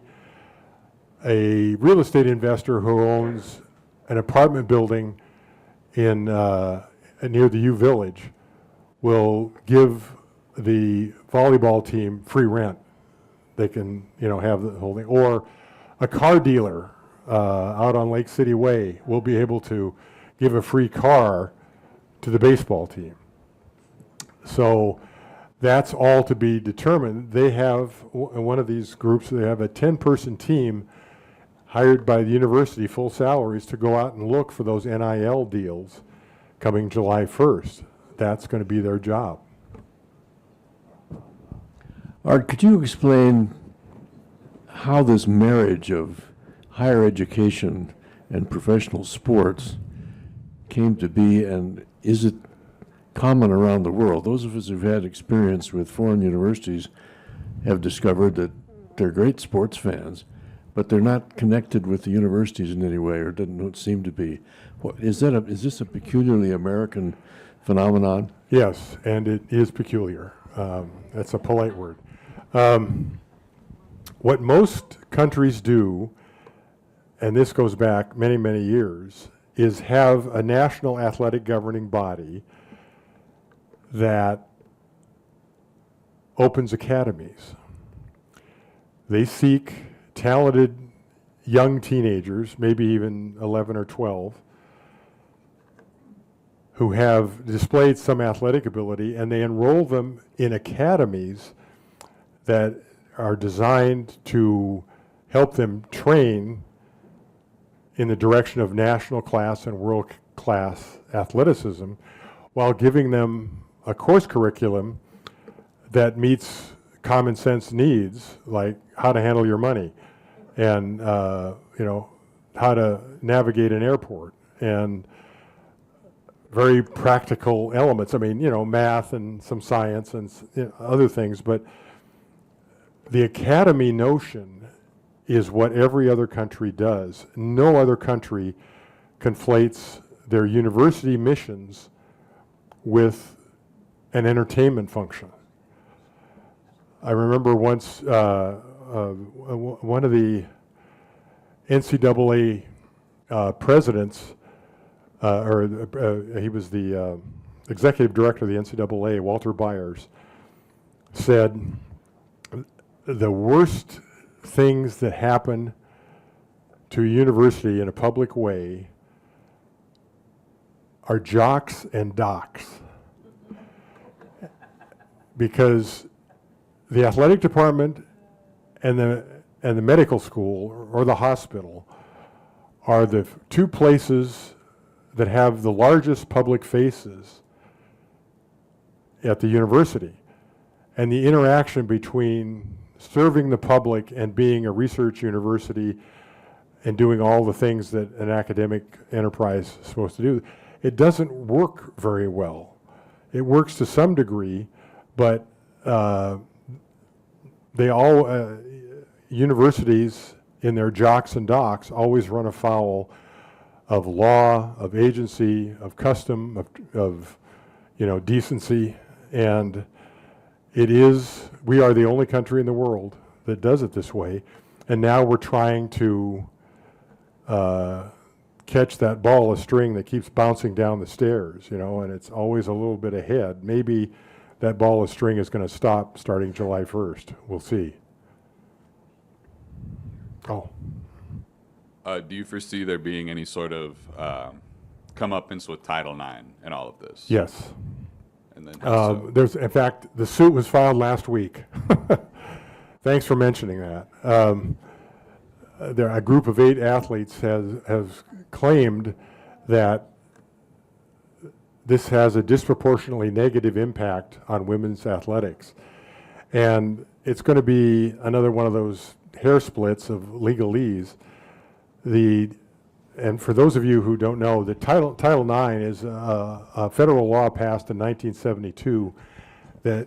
a real estate investor who owns an apartment building in near the U Village will give the volleyball team free rent. They can, have the whole thing. Or a car dealer out on Lake City Way will be able to give a free car to the baseball team. So that's all to be determined. They have, one of these groups, they have a 10-person team hired by the university, full salaries, to go out and look for those NIL deals coming July 1st. That's going to be their job. Art, could you explain how this marriage of higher education and professional sports came to be, and is it common around the world? Those of us who've had experience with foreign universities have discovered that they're great sports fans, but they're not connected with the universities in any way, or don't seem to be. Is this a peculiarly American phenomenon? Yes, and it is peculiar. That's a polite word. What most countries do, and this goes back many, many years, is have a national athletic governing body that opens academies. They seek talented young teenagers, maybe even 11 or 12, who have displayed some athletic ability, and they enroll them in academies that are designed to help them train in the direction of national class and world class athleticism, while giving them a course curriculum that meets common sense needs, like how to handle your money and how to navigate an airport, and very practical elements. I mean, math and some science and other things, but the academy notion is what every other country does. No other country conflates their university missions with an entertainment function. I remember once one of the NCAA presidents, he was the executive director of the NCAA, Walter Byers, said, the worst things that happen to a university in a public way are jocks and docks. Because the athletic department and the medical school or the hospital are the two places that have the largest public faces at the university. And the interaction between serving the public and being a research university and doing all the things that an academic enterprise is supposed to do, it doesn't work very well. It works to some degree, but universities in their jocks and docks always run afoul of law, of agency, of custom, of decency, and we are the only country in the world that does it this way, and now we're trying to catch that ball of string that keeps bouncing down the stairs, and it's always a little bit ahead. Maybe that ball of string is going to stop starting July 1st. We'll see. Oh. Do you foresee there being any sort of comeuppance with Title IX and all of this? Yes. And then so? In fact, the suit was filed last week. Thanks for mentioning that. A group of 8 athletes has claimed that this has a disproportionately negative impact on women's athletics. And it's going to be another one of those hair splits of legalese. And for those of you who don't know, the Title IX is a federal law passed in 1972 that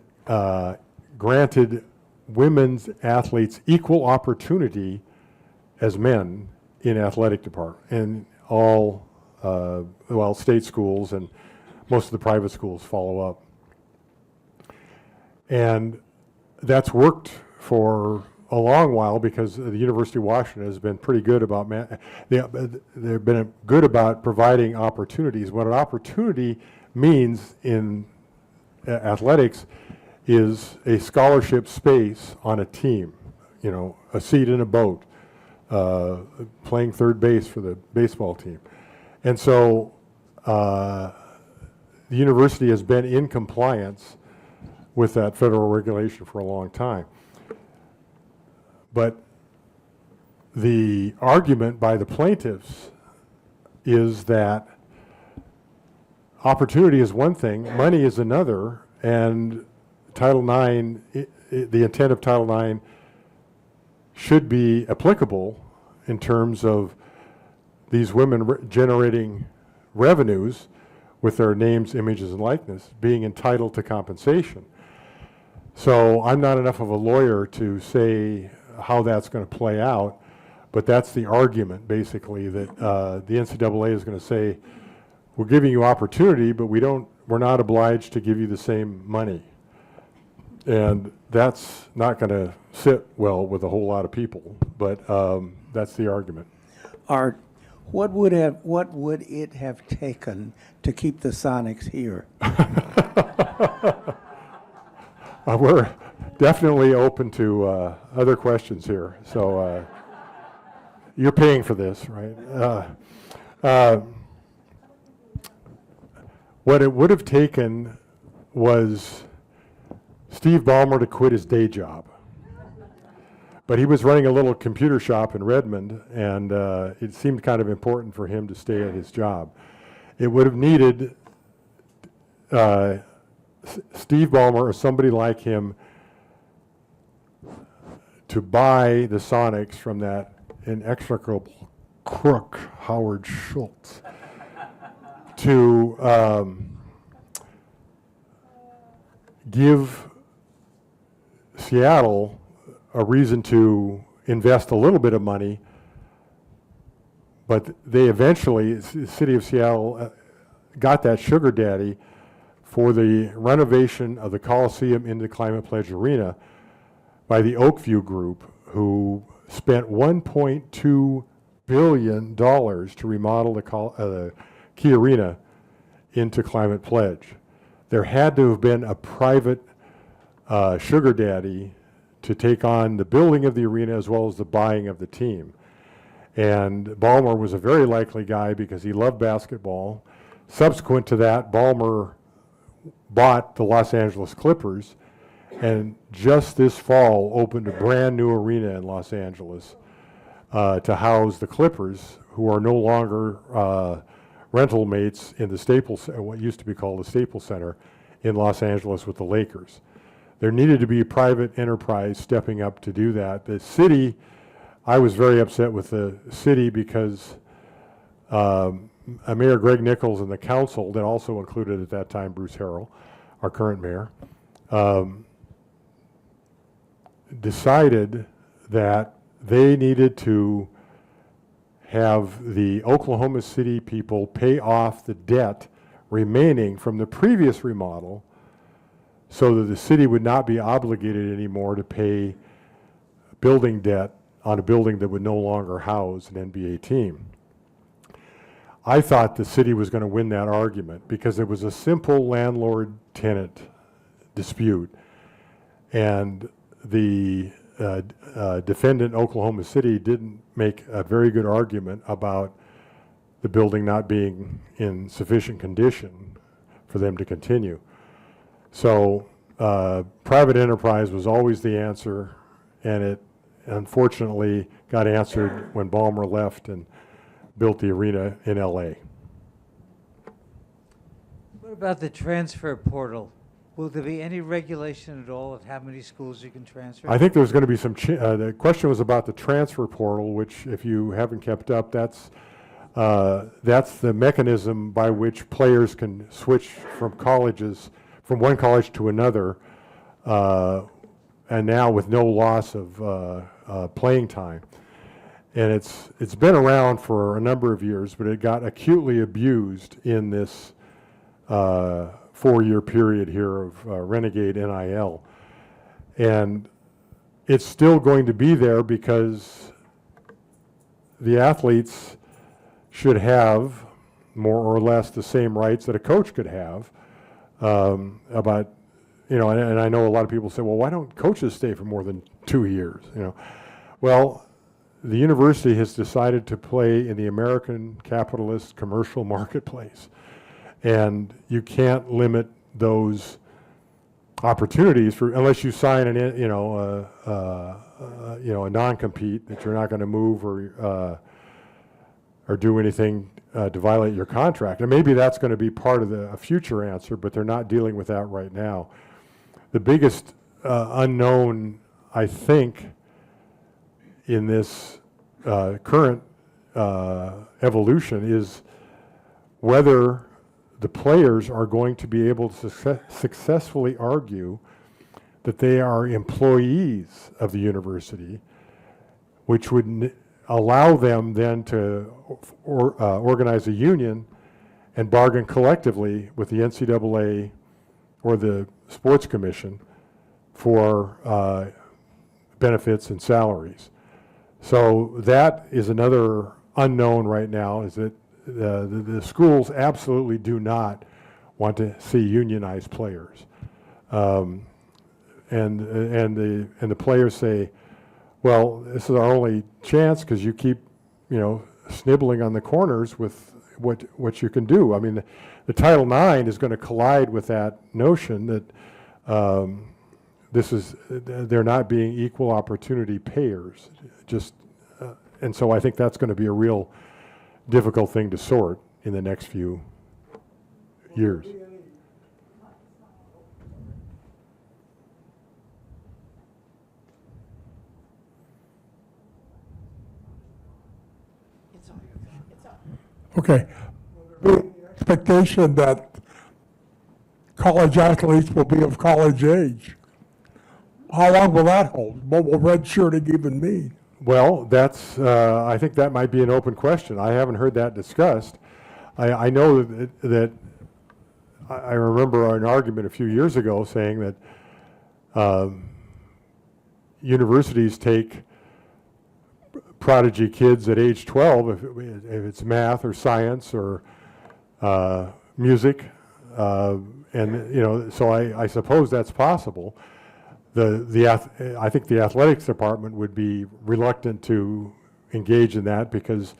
granted women's athletes equal opportunity as men in athletic department in all state schools, and most of the private schools follow up. And that's worked for a long while because the University of Washington has been pretty good about they've been good about providing opportunities. What an opportunity means in athletics is a scholarship space on a team, you know, a seat in a boat, playing third base for the baseball team. And so the university has been in compliance with that federal regulation for a long time. But the argument by the plaintiffs is that opportunity is one thing, money is another, and Title IX, the intent of Title IX should be applicable in terms of these women generating revenues with their names, images, and likeness, being entitled to compensation. So I'm not enough of a lawyer to say how that's going to play out, but that's the argument, basically, that the NCAA is going to say, we're giving you opportunity, but we're not obliged to give you the same money. And that's not going to sit well with a whole lot of people, but that's the argument. Art, what would it have taken to keep the Sonics here? We're definitely open to other questions here. So you're paying for this, right? What it would have taken was Steve Ballmer to quit his day job. But he was running a little computer shop in Redmond, and it seemed kind of important for him to stay at his job. It would have needed Steve Ballmer or somebody like him to buy the Sonics from that inextricable crook, Howard Schultz, to give Seattle a reason to invest a little bit of money, but they eventually, the city of Seattle, got that sugar daddy for the renovation of the Coliseum into Climate Pledge Arena by the Oakview Group, who spent $1.2 billion to remodel the Key Arena into Climate Pledge. There had to have been a private sugar daddy to take on the building of the arena as well as the buying of the team. And Ballmer was a very likely guy because he loved basketball. Subsequent to that, Ballmer bought the Los Angeles Clippers, and just this fall opened a brand new arena in Los Angeles to house the Clippers, who are no longer rental mates in the Staples, what used to be called the Staples Center in Los Angeles with the Lakers. There needed to be a private enterprise stepping up to do that. The city, I was very upset with the city because Mayor Greg Nichols and the council, that also included at that time Bruce Harrell, our current mayor, decided that they needed to have the Oklahoma City people pay off the debt remaining from the previous remodel so that the city would not be obligated anymore to pay building debt on a building that would no longer house an NBA team. I thought the city was going to win that argument because it was a simple landlord-tenant dispute, and the defendant, Oklahoma City, didn't make a very good argument about the building not being in sufficient condition for them to continue. So private enterprise was always the answer, and it unfortunately got answered when Ballmer left and built the arena in LA. What about the transfer portal? Will there be any regulation at all of how many schools you can transfer? I think there's going to be some, the question was about the transfer portal, which if you haven't kept up, that's the mechanism by which players can switch from colleges, from one college to another, and now with no loss of playing time. And it's been around for a number of years, but it got acutely abused in this 4-year period here of renegade NIL. And it's still going to be there because the athletes should have more or less the same rights that a coach could have about, you know, and I know a lot of people say, well, why don't coaches stay for more than 2 years, you know? Well, the university has decided to play in the American capitalist commercial marketplace. And you can't limit those opportunities for, unless you sign an, a non-compete that you're not going to move or do anything to violate your contract. And maybe that's going to be part of a future answer, but they're not dealing with that right now. The biggest unknown, I think, in this current evolution is whether the players are going to be able to successfully argue that they are employees of the university, which would allow them then to organize a union and bargain collectively with the NCAA or the Sports Commission for benefits and salaries. So that is another unknown right now, is that the schools absolutely do not want to see unionized players, and the players say, well, this is our only chance because you keep, you know, snibbling on the corners with what you can do. I mean, the Title IX is going to collide with that notion that they're not being equal opportunity payers. And so I think that's going to be a real difficult thing to sort in the next few years. Okay. The expectation that college athletes will be of college age. How long will that hold? What will redshirting even mean? Well, that's, I think that might be an open question. I haven't heard that discussed. I know that I remember an argument a few years ago saying that universities take prodigy kids at age 12, if it's math or science or music, and, you know, so I suppose that's possible. I think the athletics department would be reluctant to engage in that because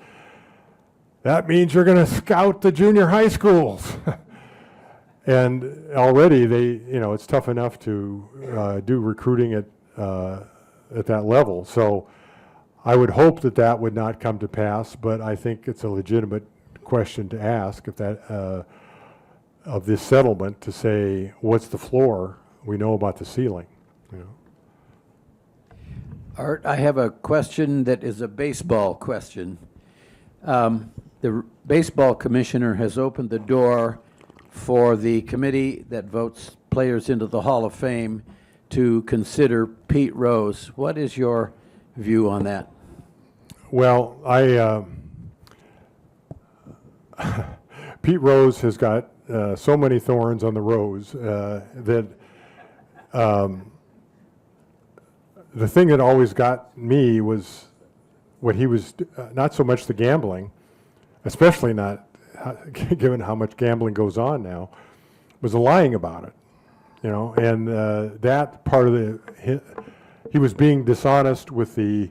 that means you're going to scout the junior high schools. And already it's tough enough to do recruiting at that level. So I would hope that would not come to pass, but I think it's a legitimate question to ask if that of this settlement, to say, what's the floor? We know about the ceiling. You know. Art, I have a question that is a baseball question. The baseball commissioner has opened the door for the committee that votes players into the Hall of Fame to consider Pete Rose. What is your view on that? Well, Pete Rose has got so many thorns on the rose that the thing that always got me was what he was, not so much the gambling, especially not given how much gambling goes on now, was lying about it, you know, and that part of he was being dishonest with the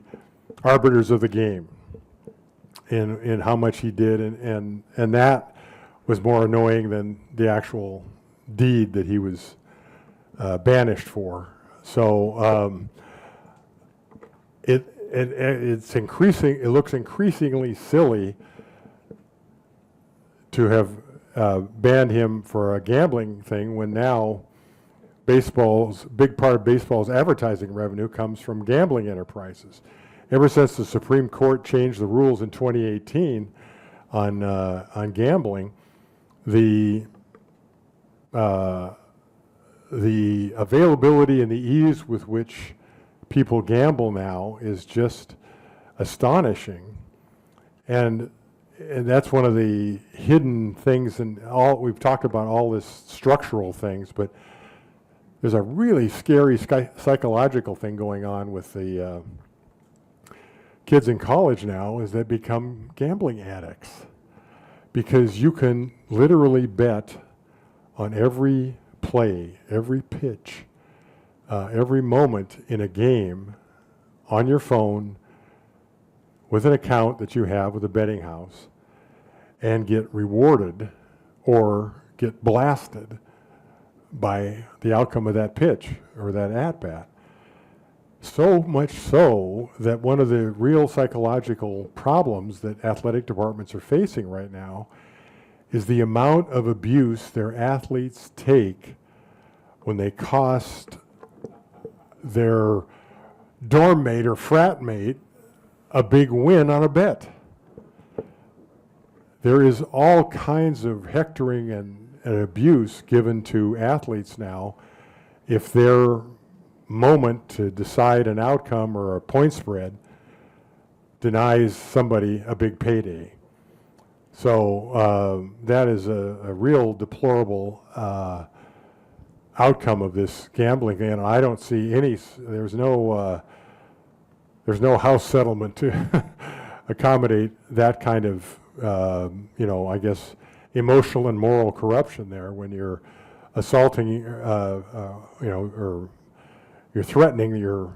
arbiters of the game in how much he did, and that was more annoying than the actual deed that he was banished for. So it's increasing. It looks increasingly silly to have banned him for a gambling thing when now big part of baseball's advertising revenue comes from gambling enterprises. Ever since the Supreme Court changed the rules in 2018 on gambling, the availability and the ease with which people gamble now is just astonishing, and that's one of the hidden things. And we've talked about all this structural things, but there's a really scary psychological thing going on with the kids in college now, is they become gambling addicts, because you can literally bet on every play, every pitch, every moment in a game on your phone with an account that you have with a betting house, and get rewarded or get blasted by the outcome of that pitch or that at-bat. So much so that one of the real psychological problems that athletic departments are facing right now is the amount of abuse their athletes take when they cost their dorm mate or frat mate a big win on a bet. There is all kinds of hectoring and abuse given to athletes now if their moment to decide an outcome or a point spread denies somebody a big payday. So that is a real deplorable outcome of this gambling thing, and I don't see any. There's no house settlement to accommodate that kind of I guess emotional and moral corruption there, when you're assaulting or you're threatening your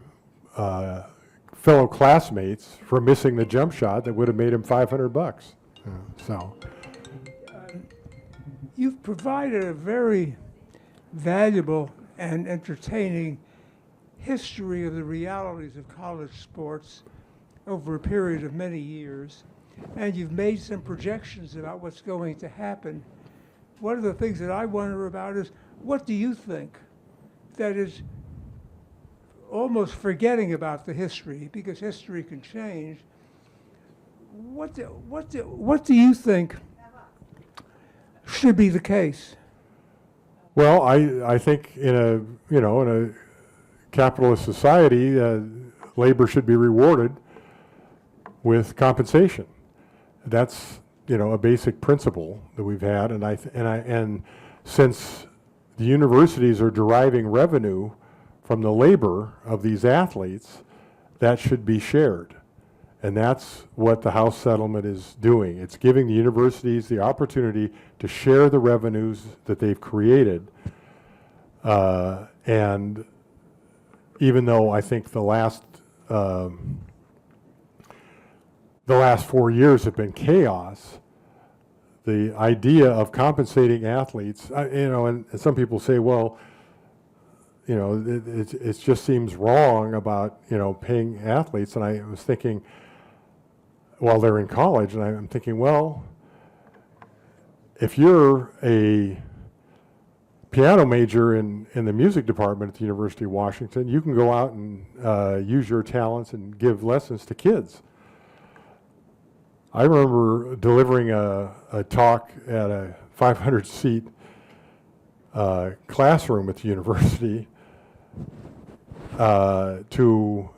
fellow classmates for missing the jump shot that would have made him $500. So you've provided a very valuable and entertaining history of the realities of college sports over a period of many years, and you've made some projections about what's going to happen. One of the things that I wonder about is, what do you think that is, almost forgetting about the history, because history can change, what do you think should be the case? Well, I think in a capitalist society, labor should be rewarded with compensation. That's a basic principle that we've had, and since the universities are deriving revenue from the labor of these athletes, that should be shared. And that's what the House settlement is doing. It's giving the universities the opportunity to share the revenues that they've created. And even though I think the last 4 years have been chaos, the idea of compensating athletes, and some people say, well, it just seems wrong about, paying athletes. And I was thinking, while they're in college, and I'm thinking, well, if you're a piano major in the music department at the University of Washington, you can go out and use your talents and give lessons to kids. I remember delivering a talk at a 500-seat classroom at the university to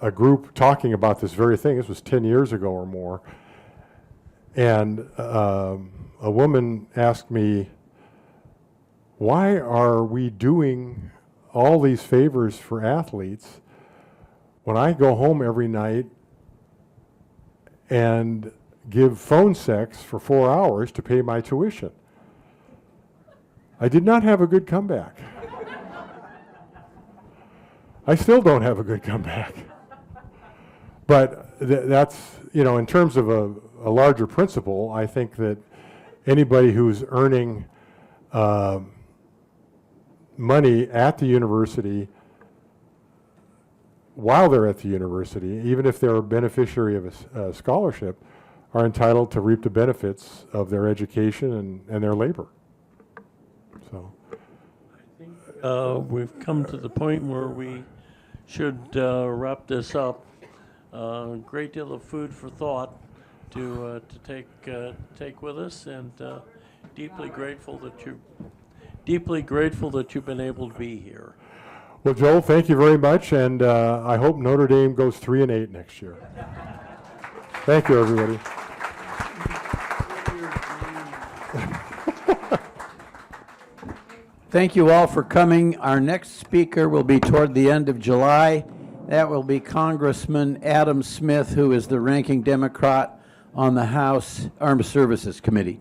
a group talking about this very thing. This was 10 years ago or more. And a woman asked me, why are we doing all these favors for athletes when I go home every night and give phone sex for 4 hours to pay my tuition? I did not have a good comeback. I still don't have a good comeback. But that's, in terms of a larger principle, I think that anybody who's earning money at the university while they're at the university, even if they're a beneficiary of a scholarship, are entitled to reap the benefits of their education and their labor. So, we've come to the point where we should wrap this up. A great deal of food for thought to take with us, and deeply grateful that you've been able to be here. Well, Joel, thank you very much, and I hope Notre Dame goes 3-8 next year. Thank you, everybody. Thank you all for coming. Our next speaker will be toward the end of July. That will be Congressman Adam Smith, who is the ranking Democrat on the House Armed Services Committee.